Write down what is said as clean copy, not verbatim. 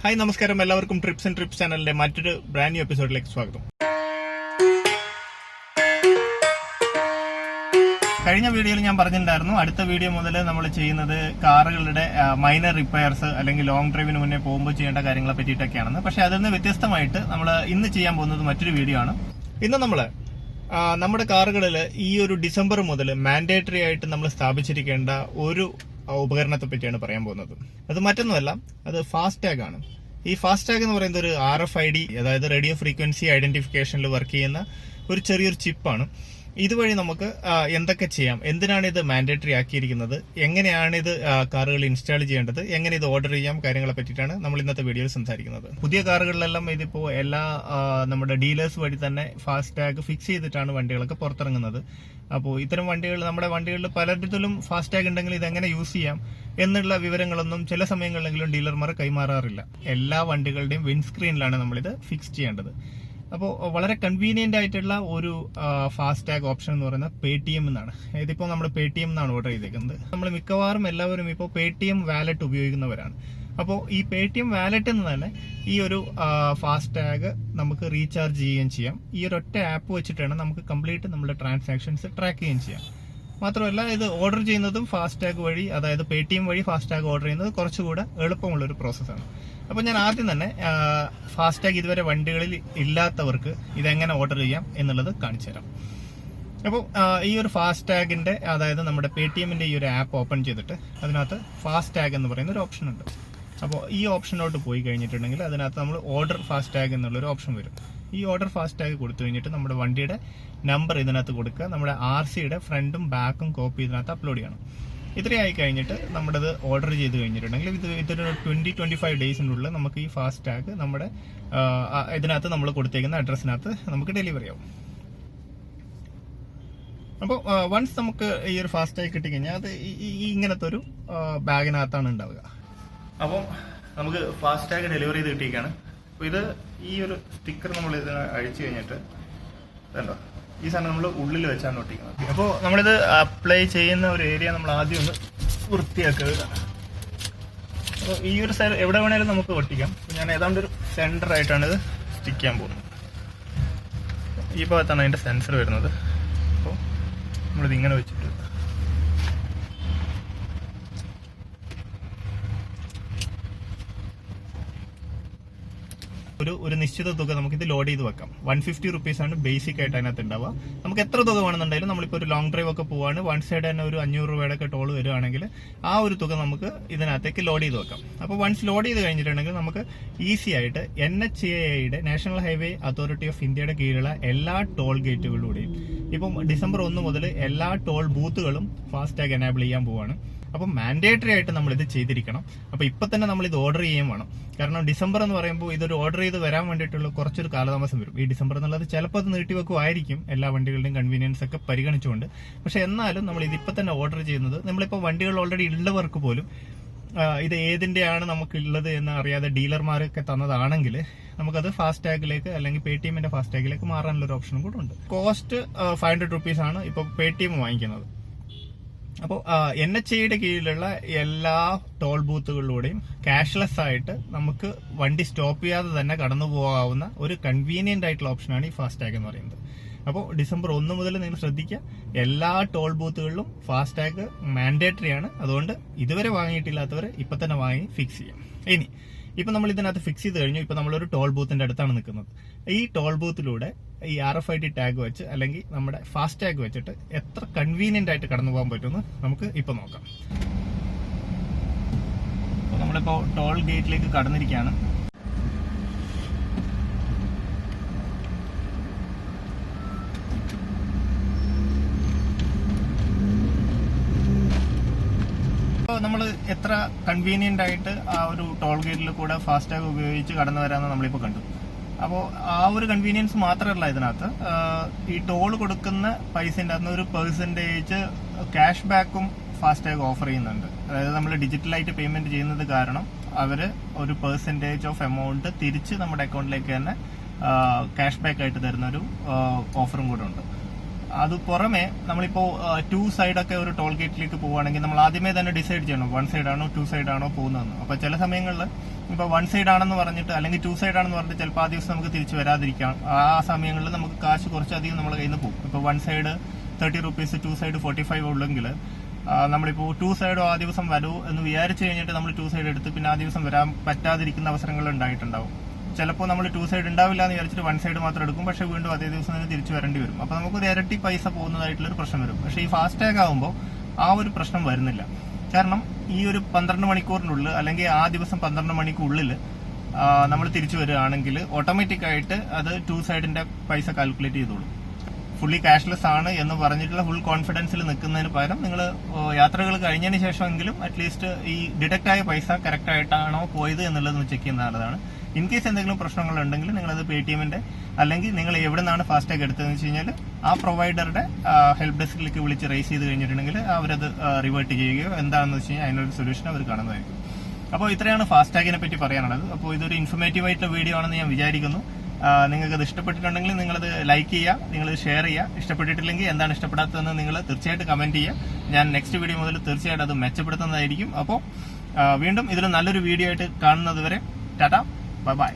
Hi നമസ്കാരം, എല്ലാവർക്കും TRIPS and TRIPS ചാനലിന്റെ മറ്റൊരു ബ്രാൻഡ് ന്യൂ എപ്പിസോഡിലേക്ക് സ്വാഗതം. കഴിഞ്ഞ വീഡിയോയിൽ ഞാൻ പറഞ്ഞിട്ടുണ്ടായിരുന്നു, അടുത്ത വീഡിയോ മുതൽ നമ്മൾ ചെയ്യുന്നത് കാറുകളുടെ മൈനർ റിപ്പയർസ് അല്ലെങ്കിൽ ലോങ് ഡ്രൈവിന് മുന്നേ പോകുമ്പോൾ ചെയ്യേണ്ട കാര്യങ്ങളെ പറ്റിയിട്ടൊക്കെയാണെന്ന്. പക്ഷെ അതിൽ നിന്ന് വ്യത്യസ്തമായിട്ട് നമ്മൾ ഇന്ന് ചെയ്യാൻ പോകുന്നത് മറ്റൊരു വീഡിയോ ആണ്. ഇന്ന് നമ്മൾ നമ്മുടെ കാറുകളിൽ ഈ ഒരു ഡിസംബർ മുതൽ മാൻഡേറ്ററി ആയിട്ട് നമ്മൾ സ്ഥാപിച്ചിരിക്കേണ്ട ഒരു ഉപകരണത്തെ പറ്റിയാണ് പറയാൻ പോകുന്നത്. അത് മറ്റൊന്നുമല്ല, അത് ഫാസ്ടാഗ് ആണ്. ഈ ഫാസ്ടാഗ് എന്ന് പറയുന്നത് ഒരു RFID, അതായത് റേഡിയോ ഫ്രീക്വൻസി ഐഡന്റിഫിക്കേഷനിൽ വർക്ക് ചെയ്യുന്ന ഒരു ചെറിയൊരു ചിപ്പാണ്. ഇതുവഴി നമുക്ക് എന്തൊക്കെ ചെയ്യാം, എന്തിനാണ് ഇത് മാൻഡേറ്ററി ആക്കിയിരിക്കുന്നത്, എങ്ങനെയാണ് ഇത് കാറുകൾ ഇൻസ്റ്റാൾ ചെയ്യേണ്ടത്, എങ്ങനെ ഇത് ഓർഡർ ചെയ്യാം, കാര്യങ്ങളെ പറ്റിയിട്ടാണ് നമ്മൾ ഇന്നത്തെ വീഡിയോയിൽ സംസാരിക്കുന്നത്. പുതിയ കാറുകളിലെല്ലാം ഇതിപ്പോ എല്ലാ നമ്മുടെ ഡീലേഴ്സ് വഴി തന്നെ ഫാസ്ടാഗ് ഫിക്സ് ചെയ്തിട്ടാണ് വണ്ടികളൊക്കെ പുറത്തിറങ്ങുന്നത്. അപ്പോൾ ഇത്തരം വണ്ടികൾ, നമ്മുടെ വണ്ടികളിൽ പലയിടത്തിലും ഫാസ്ടാഗ് ഉണ്ടെങ്കിൽ ഇതെങ്ങനെ യൂസ് ചെയ്യാം എന്നുള്ള വിവരങ്ങളൊന്നും ചില സമയങ്ങളിലെങ്കിലും ഡീലർമാർ കൈമാറാറില്ല. എല്ലാ വണ്ടികളുടെയും വിൻസ്ക്രീനിലാണ് നമ്മളിത് ഫിക്സ് ചെയ്യേണ്ടത്. അപ്പോൾ വളരെ കൺവീനിയന്റ് ആയിട്ടുള്ള ഒരു ഫാസ്ടാഗ് ഓപ്ഷൻ എന്ന് പറയുന്നത് Paytm എന്നാണ്. ഇതിപ്പോൾ നമ്മൾ Paytm എന്നാണ് ഓർഡർ ചെയ്തേക്കുന്നത്. നമ്മൾ മിക്കവാറും എല്ലാവരും ഇപ്പോൾ Paytm വാലറ്റ് ഉപയോഗിക്കുന്നവരാണ്. അപ്പോൾ ഈ Paytm വാലറ്റിൽ നിന്ന് തന്നെ ഈ ഒരു ഫാസ്ടാഗ് നമുക്ക് റീചാർജ് ചെയ്യുകയും ചെയ്യാം. ഈ ഒരു ഒറ്റ ആപ്പ് വെച്ചിട്ടാണ് നമുക്ക് കംപ്ലീറ്റ് നമ്മുടെ ട്രാൻസാക്ഷൻസ് ട്രാക്ക് ചെയ്യുകയും ചെയ്യാം. മാത്രമല്ല, ഇത് ഓർഡർ ചെയ്യുന്നതും ഫാസ്ടാഗ് വഴി, അതായത് Paytm വഴി ഫാസ്ടാഗ് ഓർഡർ ചെയ്യുന്നത് കുറച്ചുകൂടെ എളുപ്പമുള്ളൊരു പ്രോസസ്സാണ്. അപ്പോൾ ഞാൻ ആദ്യം തന്നെ ഫാസ്ടാഗ് ഇതുവരെ വണ്ടികളിൽ ഇല്ലാത്തവർക്ക് ഇതെങ്ങനെ ഓർഡർ ചെയ്യാം എന്നുള്ളത് കാണിച്ചു തരാം. അപ്പോൾ ഈ ഒരു ഫാസ്ടാഗിന്റെ, അതായത് നമ്മുടെ Paytmന്റെ ഈ ഒരു ആപ്പ് ഓപ്പൺ ചെയ്തിട്ട് അതിനകത്ത് ഫാസ്ടാഗ് എന്ന് പറയുന്ന ഒരു ഓപ്ഷൻ ഉണ്ട്. അപ്പോൾ ഈ ഓപ്ഷനോട്ട് പോയി കഴിഞ്ഞിട്ടുണ്ടെങ്കിൽ അതിനകത്ത് നമ്മൾ ഓർഡർ ഫാസ്ടാഗ് എന്നുള്ളൊരു ഓപ്ഷൻ വരും. ഈ ഓർഡർ ഫാസ്ടാഗ് കൊടുത്തു കഴിഞ്ഞിട്ട് നമ്മുടെ വണ്ടിയുടെ നമ്പർ ഇതിനകത്ത് കൊടുക്കുക, നമ്മുടെ RCയുടെ ഫ്രണ്ടും ബാക്കും കോപ്പി ഇതിനകത്ത് അപ്ലോഡ് ചെയ്യണം. ഇത്രയായി കഴിഞ്ഞിട്ട് നമ്മുടേത് ഓർഡർ ചെയ്ത് കഴിഞ്ഞിട്ടുണ്ടെങ്കിൽ ഇതൊരു 20-25 ഡേയ്സിനുള്ളിൽ നമുക്ക് ഈ ഫാസ്ടാഗ് നമ്മുടെ ഇതിനകത്ത് നമ്മൾ കൊടുത്തേക്കുന്ന അഡ്രസ്സിനകത്ത് നമുക്ക് ഡെലിവറി ആവും. അപ്പോൾ വൺസ് നമുക്ക് ഈ ഒരു ഫാസ്ടാഗ് കിട്ടിക്കഴിഞ്ഞാൽ അത് ഇങ്ങനത്തെ ഒരു ബാഗിനകത്താണ് ഉണ്ടാവുക. അപ്പോൾ നമുക്ക് ഫാസ്ടാഗ് ഡെലിവറി ചെയ്ത് കിട്ടിയിരിക്കുകയാണ്. അപ്പോൾ ഇത് ഈ ഒരു സ്റ്റിക്കർ നമ്മൾ ഇതിന് അഴിച്ചു കഴിഞ്ഞിട്ട് വേണ്ട, ഈ സാധനം നമ്മൾ ഉള്ളിൽ വെച്ചാണ് ഒട്ടിക്കുന്നത്. അപ്പോൾ നമ്മളിത് അപ്ലൈ ചെയ്യുന്ന ഒരു ഏരിയ നമ്മൾ ആദ്യം ഒന്ന് വൃത്തിയാക്കുക. അപ്പോൾ ഈ ഒരു സൈഡ് എവിടെ വേണേലും നമുക്ക് ഒട്ടിക്കാം. ഞാൻ ഏതാണ്ട് ഒരു സെൻറ്റർ ആയിട്ടാണ് ഇത് സ്റ്റിക്ക് ചെയ്യാൻ പോകുന്നത്. ഈ ഭാഗത്താണ് അതിൻ്റെ സെൻസർ വരുന്നത്. അപ്പോൾ നമ്മളിത് ഇങ്ങനെ വെച്ചിട്ട് ഒരു നിശ്ചിത തുക നമുക്ക് ഇത് ലോഡ് ചെയ്ത് വെക്കാം. 150 റുപ്പീസാണ് ബേസിക് ആയിട്ട് അതിനകത്ത് ഉണ്ടാവുക. നമുക്ക് എത്ര തുക വേണമെന്നുണ്ടെങ്കിലും, നമ്മളിപ്പോൾ ഒരു ലോങ് ഡ്രൈവ് ഒക്കെ പോവാണ്, വൺ സൈഡ് തന്നെ ഒരു 500 രൂപയുടെ ഒക്കെ ടോൾ വരുവാണെങ്കിൽ ആ ഒരു തുക നമുക്ക് ഇതിനകത്തേക്ക് ലോഡ് ചെയ്ത് വെക്കാം. അപ്പോൾ വൺസ് ലോഡ് ചെയ്ത് കഴിഞ്ഞിട്ടുണ്ടെങ്കിൽ നമുക്ക് ഈസി ആയിട്ട് NHAIയുടെ നാഷണൽ ഹൈവേ അതോറിറ്റി ഓഫ് ഇന്ത്യയുടെ കീഴിലുള്ള എല്ലാ ടോൾ ഗേറ്റുകളിലൂടെയും ഇപ്പം ഡിസംബർ 1 മുതൽ എല്ലാ ടോൾ ബൂത്തുകളും ഫാസ്ടാഗ് എനാബിൾ ചെയ്യാൻ പോവാണ്. അപ്പം മാൻഡേറ്ററി ആയിട്ട് നമ്മൾ ഇത് ചെയ്തിരിക്കണം. അപ്പോൾ ഇപ്പൊ തന്നെ നമ്മൾ ഇത് ഓർഡർ ചെയ്യാൻ വേണം. കാരണം ഡിസംബർ എന്ന് പറയുമ്പോൾ ഇതൊരു ഓർഡർ ചെയ്ത് വരാൻ വേണ്ടിയിട്ടുള്ള കുറച്ചൊരു കാലതാമസം വരും. ഈ ഡിസംബർ എന്നുള്ളത് ചിലപ്പോൾ അത് നീട്ടിവെക്കുമായിരിക്കും, എല്ലാ വണ്ടികളുടെയും കൺവീനിയൻസ് ഒക്കെ പരിഗണിച്ചുകൊണ്ട്. പക്ഷെ എന്നാലും നമ്മൾ ഇതിപ്പോൾ തന്നെ ഓർഡർ ചെയ്യുന്നത്, നമ്മളിപ്പോൾ വണ്ടികൾ ഓൾറെഡി ഉള്ളവർക്ക് പോലും ഇത് ഏതിന്റെയാണ് നമുക്ക് ഉള്ളത് എന്ന് അറിയാതെ ഡീലർമാരൊക്കെ തന്നതാണെങ്കിൽ നമുക്കത് ഫാസ്ടാഗിലേക്ക് അല്ലെങ്കിൽ Paytmന്റെ ഫാസ്ടാഗിലേക്ക് മാറാനുള്ള ഒരു ഓപ്ഷനും കൂടെ ഉണ്ട്. കോസ്റ്റ് 500 റുപ്പീസ് ആണ് ഇപ്പോൾ Paytm വാങ്ങിക്കുന്നത്. അപ്പോൾ NHAIയുടെ കീഴിലുള്ള എല്ലാ ടോൾ ബൂത്തുകളിലൂടെയും ക്യാഷ്ലെസ് ആയിട്ട് നമുക്ക് വണ്ടി സ്റ്റോപ്പ് ചെയ്യാതെ തന്നെ കടന്നു പോകാവുന്ന ഒരു കൺവീനിയന്റ് ആയിട്ടുള്ള ഓപ്ഷനാണ് ഈ ഫാസ്ടാഗ് എന്ന് പറയുന്നത്. അപ്പോൾ ഡിസംബർ 1 മുതൽ നിങ്ങൾ ശ്രദ്ധിക്കുക, എല്ലാ ടോൾ ബൂത്തുകളിലും ഫാസ്ടാഗ് മാൻഡേറ്ററി ആണ്. അതുകൊണ്ട് ഇതുവരെ വാങ്ങിയിട്ടില്ലാത്തവർ ഇപ്പൊ തന്നെ വാങ്ങി ഫിക്സ് ചെയ്യാം. ഇനി ഇപ്പൊ നമ്മൾ ഇതിനകത്ത് ഫിക്സ് ചെയ്ത് കഴിഞ്ഞു. ഇപ്പൊ നമ്മളൊരു ടോൾ ബൂത്തിന്റെ അടുത്താണ് നിൽക്കുന്നത്. ഈ ടോൾ ബൂത്തിലൂടെ ഈ RFID ടാഗ് വെച്ച് അല്ലെങ്കിൽ നമ്മുടെ ഫാസ്ടാഗ് വെച്ചിട്ട് എത്ര കൺവീനിയന്റ് ആയിട്ട് കടന്നു പോകാൻ പറ്റുമെന്ന് നമുക്ക് ഇപ്പൊ നോക്കാം. നമ്മളിപ്പോ ടോൾ ഗേറ്റിലേക്ക് കടന്നിരിക്കുകയാണ്. നമ്മൾ എത്ര കൺവീനിയന്റ് ആയിട്ട് ആ ഒരു ടോൾ ഗേറ്റിൽ കൂടെ ഫാസ്ടാഗ് ഉപയോഗിച്ച് കടന്നു വരാമെന്ന് നമ്മളിപ്പോൾ കണ്ടു. അപ്പോൾ ആ ഒരു കൺവീനിയൻസ് മാത്രമല്ല, ഇതിനകത്ത് ഈ ടോൾ കൊടുക്കുന്ന പൈസൻ്റെ അകത്ത് ഒരു പെർസെൻറ്റേജ് ക്യാഷ് ബാക്കും ഫാസ്ടാഗ് ഓഫർ ചെയ്യുന്നുണ്ട്. അതായത് നമ്മൾ ഡിജിറ്റലായിട്ട് പേയ്മെന്റ് ചെയ്യുന്നത് കാരണം അവർ ഒരു പെർസെൻറ്റേജ് ഓഫ് എമൗണ്ട് തിരിച്ച് നമ്മുടെ അക്കൗണ്ടിലേക്ക് തന്നെ ക്യാഷ് ബാക്ക് ആയിട്ട് തരുന്ന ഒരു ഓഫറും കൂടെ ഉണ്ട്. അത് പുറമെ നമ്മളിപ്പോ 2 സൈഡൊക്കെ ഒരു ടോൾ ഗേറ്റിലേക്ക് പോവുകയാണെങ്കിൽ നമ്മൾ ആദ്യമേ തന്നെ ഡിസൈഡ് ചെയ്യണം 1 സൈഡാണോ 2 സൈഡാണോ പോകുന്നതെന്ന്. അപ്പൊ ചില സമയങ്ങളിൽ ഇപ്പൊ 1 സൈഡ് ആണെന്ന് പറഞ്ഞിട്ട് അല്ലെങ്കിൽ 2 സൈഡ് ആണെന്ന് പറഞ്ഞിട്ട് ചിലപ്പോൾ ആ ദിവസം നമുക്ക് തിരിച്ചു വരാതിരിക്കാം. ആ സമയങ്ങളിൽ നമുക്ക് കാശ് കുറച്ചധികം നമ്മുടെ കയ്യിൽ നിന്ന് പോകും. ഇപ്പൊ 1 സൈഡ് 30 rupees, 2 സൈഡ് 45 ഉള്ളെങ്കിൽ നമ്മളിപ്പോ 2 സൈഡോ ആ ദിവസം വരൂ എന്ന് വിചാരിച്ചു കഴിഞ്ഞിട്ട് നമ്മൾ 2 സൈഡ് എടുത്ത് പിന്നെ ആ ദിവസം വരാൻ പറ്റാതിരിക്കുന്ന അവസരങ്ങൾ ഉണ്ടായിട്ടുണ്ടാവും. ചിലപ്പോൾ നമ്മൾ 2 സൈഡ് ഉണ്ടാവില്ല എന്ന് വിചാരിച്ചിട്ട് 1 സൈഡ് മാത്രം എടുക്കും, പക്ഷെ വീണ്ടും അതേ ദിവസം തന്നെ തിരിച്ചു വരേണ്ടി വരും. അപ്പൊ നമുക്കൊരു ഇരട്ടി പൈസ പോകുന്നതായിട്ടുള്ളൊരു പ്രശ്നം വരും. പക്ഷെ ഈ ഫാസ്ടാഗ് ആകുമ്പോൾ ആ ഒരു പ്രശ്നം വരുന്നില്ല. കാരണം ഈ ഒരു 12 മണിക്കൂറിനുള്ളിൽ അല്ലെങ്കിൽ ആ ദിവസം 12 മണിക്കുള്ളിൽ നമ്മൾ തിരിച്ചു വരികയാണെങ്കിൽ ഓട്ടോമാറ്റിക് ആയിട്ട് അത് 2 സൈഡിന്റെ പൈസ കാൽക്കുലേറ്റ് ചെയ്തോളും. ഫുള്ളി ക്യാഷ്ലെസ് ആണ് എന്ന് പറഞ്ഞിട്ടുള്ള ഫുൾ കോൺഫിഡൻസിൽ നിൽക്കുന്നതിന് പകരം നിങ്ങൾ യാത്രകൾ കഴിഞ്ഞതിന് ശേഷമെങ്കിലും അറ്റ്ലീസ്റ്റ് ഈ ഡിഡക്റ്റ് ആയ പൈസ കറക്റ്റ് ആയിട്ടാണോ പോയത് എന്നുള്ളത് ചെക്ക് ചെയ്യുന്ന നല്ലതാണ്. ഇൻ കേസ് എന്തെങ്കിലും പ്രശ്നങ്ങൾ ഉണ്ടെങ്കിൽ നിങ്ങളത് പേടിഎമ്മിന്റെ അല്ലെങ്കിൽ നിങ്ങൾ എവിടെ നിന്നാണ് ഫാസ്ടാഗ് എടുത്തതെന്ന് വെച്ച് കഴിഞ്ഞാൽ ആ പ്രൊവൈഡറുടെ ഹെൽപ്പ് ഡെസ്കിലേക്ക് വിളിച്ച് റേസ് ചെയ്ത് കഴിഞ്ഞിട്ടുണ്ടെങ്കിൽ അവരത് റിവേർട്ട് ചെയ്യുകയോ എന്താണെന്ന് വെച്ച് കഴിഞ്ഞാൽ അതിനൊരു സൊല്യൂഷൻ അവർ കാണുന്നതായിരിക്കും. അപ്പോൾ ഇത്രയാണ് ഫാസ്ടാഗിനെ പറ്റി പറയാനുള്ളത്. അപ്പോൾ ഇതൊരു ഇൻഫോർമേറ്റീവ് ആയിട്ടുള്ള വീഡിയോ ആണെന്ന് ഞാൻ വിചാരിക്കുന്നു. നിങ്ങൾക്ക് അത് ഇഷ്ടപ്പെട്ടിട്ടുണ്ടെങ്കിൽ നിങ്ങളത് ലൈക്ക് ചെയ്യുക, നിങ്ങളത് ഷെയർ ചെയ്യുക. ഇഷ്ടപ്പെട്ടിട്ടില്ലെങ്കിൽ എന്താണ് ഇഷ്ടപ്പെടാത്തതെന്ന് നിങ്ങൾ തീർച്ചയായിട്ടും കമന്റ് ചെയ്യുക. ഞാൻ നെക്സ്റ്റ് വീഡിയോ മുതൽ തീർച്ചയായിട്ടും അത് മെച്ചപ്പെടുത്തുന്നതായിരിക്കും. അപ്പോൾ വീണ്ടും ഇതിൽ നല്ലൊരു വീഡിയോ ആയിട്ട് കാണുന്നത് വരെ ടാറ്റ, ബൈ ബൈ.